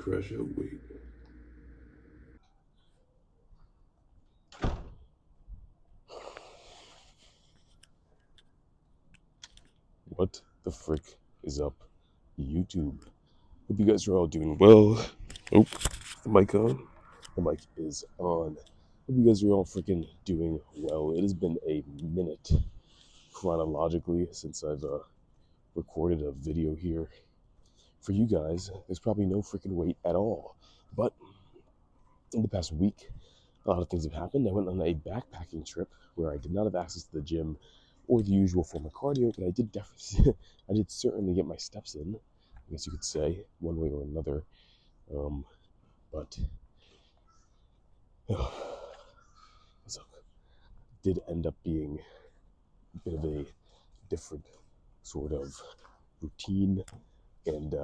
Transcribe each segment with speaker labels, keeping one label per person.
Speaker 1: crush your weight.
Speaker 2: What the frick is up, YouTube? Hope you guys are all doing well. Oh, the mic on. The mic is on. Hope you guys are all freaking doing well. It has been a minute chronologically since I've recorded a video here for you guys. There's probably no freaking wait at all. But in the past week, a lot of things have happened. I went on a backpacking trip where I did not have access to the gym or the usual form of cardio, but I did definitely, I did certainly get my steps in, I guess you could say, one way or another. But so did end up being a bit of a different sort of routine, and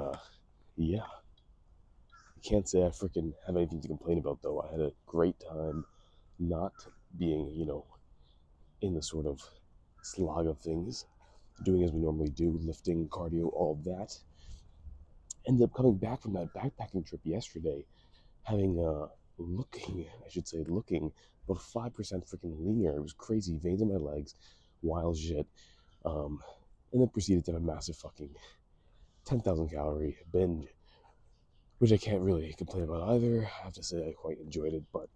Speaker 2: yeah, I can't say I freaking have anything to complain about though. I had a great time, not being, in the sort of slog of things, doing as we normally do, lifting, cardio, all that. Ended up coming back from that backpacking trip yesterday, having looking about 5% freaking leaner. It was crazy, veins in my legs, wild shit. And then proceeded to have a massive fucking 10,000 calorie binge, which I can't really complain about either. I have to say I quite enjoyed it, but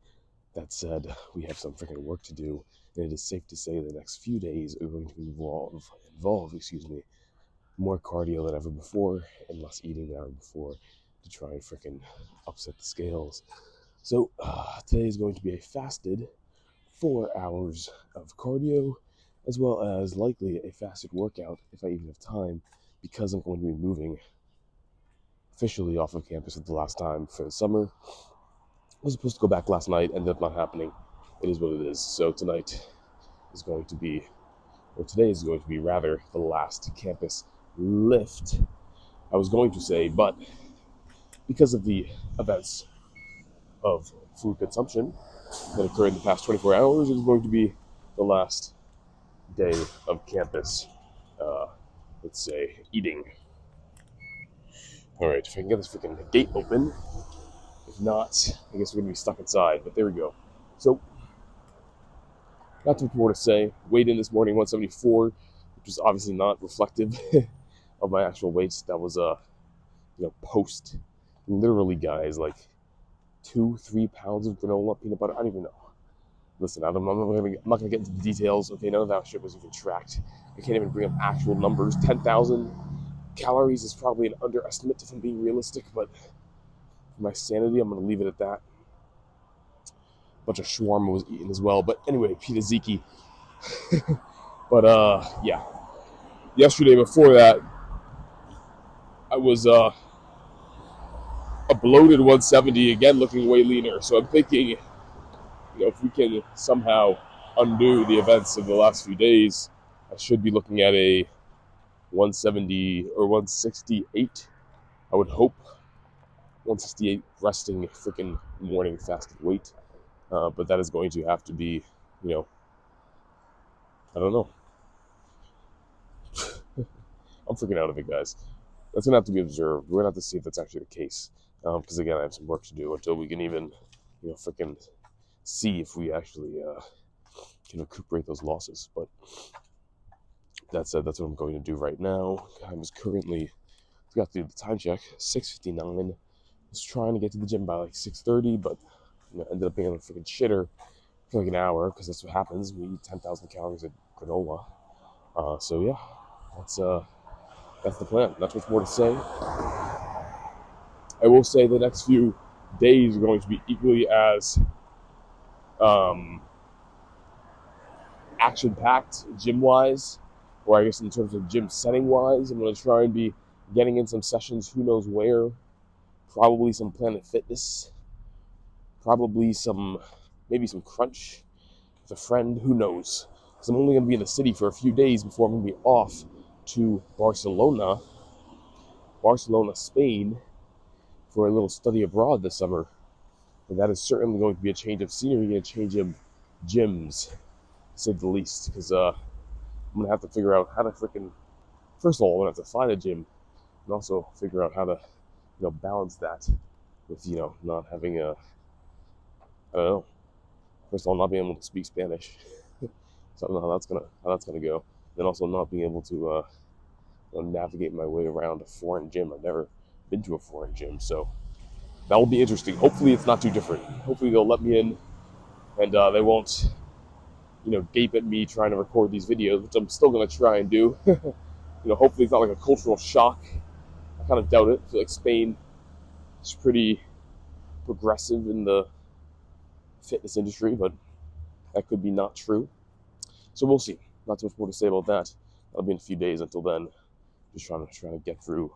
Speaker 2: that said, we have some freaking work to do, and it is safe to say the next few days are going to involve more cardio than ever before and less eating than ever before to try and freaking upset the scales. So today is going to be a fasted 4 hours of cardio, as well as likely a fasted workout if I even have time, because I'm going to be moving officially off of campus for the last time for the summer. I was supposed to go back last night, ended up not happening. It is what it is. So tonight is going to be, or today is going to be rather, the last campus lift, I was going to say, but because of the events of food consumption that occurred in the past 24 hours, it is going to be the last day of campus, let's say, eating. All right, if I can get this freaking gate open. If not, I guess we're going to be stuck inside, but there we go. So, not too much more to say. Weighed in this morning, 174, which was obviously not reflective of my actual weight. That was, post. Literally, guys, like 2-3 pounds of granola, peanut butter. I don't even know. Listen, I'm not gonna get into the details. Okay, none of that shit was even tracked. I can't even bring up actual numbers. 10,000 calories is probably an underestimate if I'm being realistic, but for my sanity, I'm gonna leave it at that. A bunch of shawarma was eaten as well. But anyway, Pita Ziki. But yeah. Yesterday before that, I was a bloated 170 again, looking way leaner. So I'm thinking, if we can somehow undo the events of the last few days, I should be looking at a 170 or 168. I would hope 168 resting freaking morning fasted weight, but that is going to have to be, I don't know. I'm freaking out of it, guys. That's gonna have to be observed. We're gonna have to see if that's actually the case, because again, I have some work to do until we can even, freaking see if we actually can recuperate those losses. But that said, that's what I'm going to do right now. Time is currently, got to do the time check, 6:59. I was trying to get to the gym by like 6:30, but ended up being a freaking shitter for like an hour, because that's what happens. We eat 10,000 calories of granola. So yeah, that's the plan. Not much more to say. I will say the next few days are going to be equally as action-packed gym-wise, or I guess in terms of gym setting-wise. I'm going to try and be getting in some sessions, who knows where. Probably some Planet Fitness. Probably maybe some Crunch with a friend, who knows. Because I'm only going to be in the city for a few days before I'm going to be off to Barcelona, Spain, for a little study abroad this summer. And that is certainly going to be a change of scenery and a change of gyms, to say the least. Because I'm going to have to figure out how to freaking... First of all, I'm going to have to find a gym and also figure out how to, balance that with, not having a, I don't know, first of all, not being able to speak Spanish. So I don't know how that's gonna go. Then also not being able to navigate my way around a foreign gym. I've never been to a foreign gym, so that will be interesting. Hopefully, it's not too different. Hopefully, they'll let me in, and they won't, gape at me trying to record these videos, which I'm still gonna try and do. Hopefully, it's not like a cultural shock. I kind of doubt it. I feel like Spain is pretty progressive in the fitness industry, but that could be not true. So we'll see. Not too much more to say about that. That'll be in a few days. Until then, just trying to get through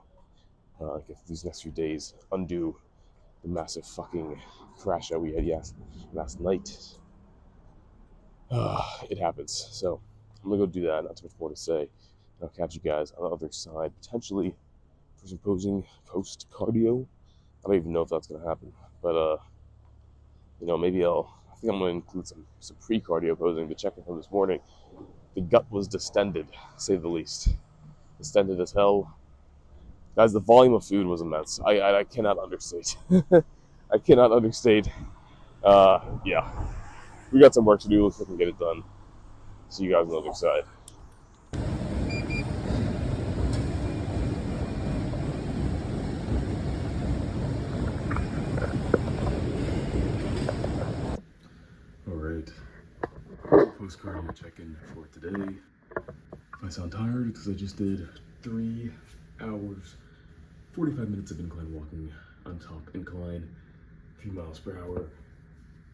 Speaker 2: these next few days, undo the massive fucking crash that we had last night. It happens. So I'm gonna go do that. Not too much more to say. I'll catch you guys on the other side, potentially for some post cardio. I don't even know if that's gonna happen, but maybe I think I'm gonna include some pre cardio posing. But checking from this morning, the gut was distended, to say the least. Distended as hell. Guys, the volume of food was immense. I cannot understate. I cannot understate. Yeah, we got some work to do. Let's fucking get it done. See you guys on the other side. All right. Post cardio check-in for today. If I sound tired, because I just did 3 hours, 45 minutes of incline walking on top incline, 3 miles per hour.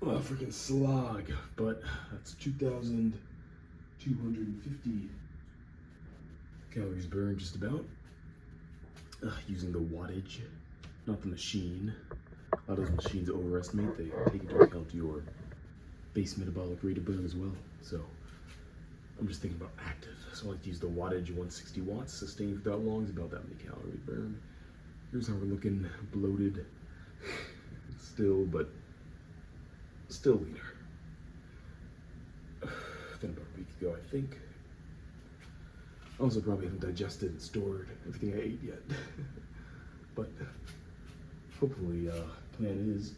Speaker 2: Oh, freaking slog, but that's 2,250 calories burned just about. Using the wattage, not the machine. A lot of those machines overestimate. They take into account your base metabolic rate of burn as well. So I'm just thinking about active. So I like to use the wattage, 160 watts, sustained for that long is about that many calories burned. Here's how we're looking, bloated still, but still leaner. Then about a week ago, I think. Also probably haven't digested and stored everything I ate yet. But hopefully, plan is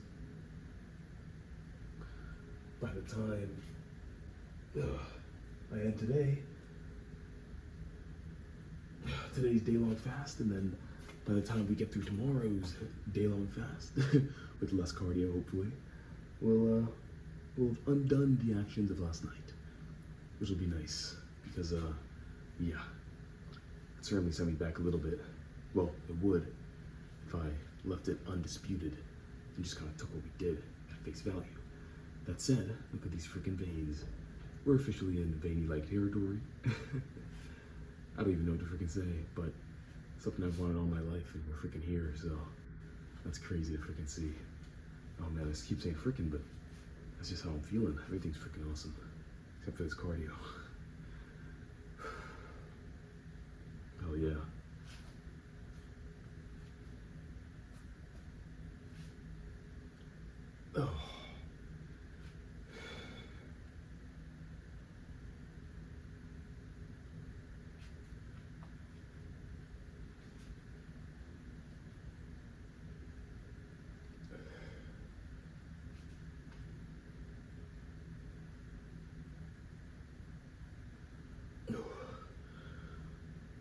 Speaker 2: by the time I end today's day-long fast, and then by the time we get through tomorrow's day-long fast, with less cardio, hopefully, we'll have undone the actions of last night, which will be nice, because, yeah, it certainly sent me back a little bit. Well, it would if I left it undisputed and just kind of took what we did at face value. That said, look at these freaking veins. We're officially in veiny-like territory. I don't even know what to freaking say, but something I've wanted all my life, and we're freaking here, so that's crazy to freaking see. Oh man, I just keep saying freaking, but that's just how I'm feeling. Everything's freaking awesome, except for this cardio. Hell yeah. Oh.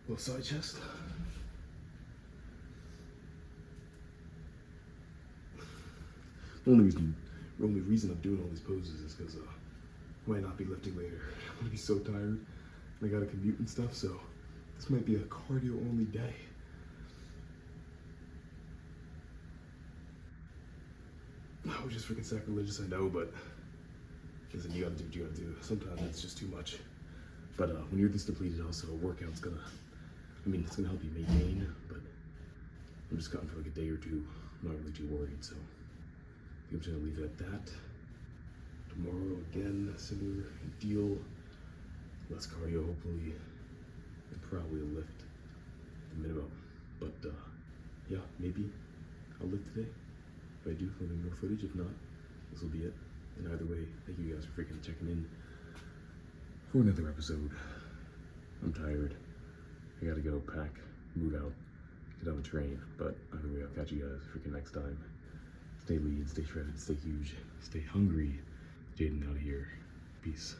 Speaker 2: Little side chest. The only reason I'm doing all these poses is because I might not be lifting later. I'm gonna be so tired, and I gotta commute and stuff. So this might be a cardio only day. Which is freaking sacrilegious, I know, but listen, you gotta do what you gotta do. Sometimes it's just too much. But when you're this depleted, also a workout's it's gonna help you maintain. But I'm just cutting for like a day or two. I'm not really too worried, so I think I'm just gonna leave it at that. Tomorrow, again, similar deal. Less cardio, hopefully, and probably a lift at the minimum. But yeah, maybe I'll lift today. If I do, there'll be more footage. If not, this will be it. And either way, thank you guys for freaking checking in for another episode. I'm tired. I gotta go pack, move out, get on the train. But either way, I'll catch you guys freaking next time. Stay lean, stay shredded, stay huge, stay hungry. Jaden out here. Peace.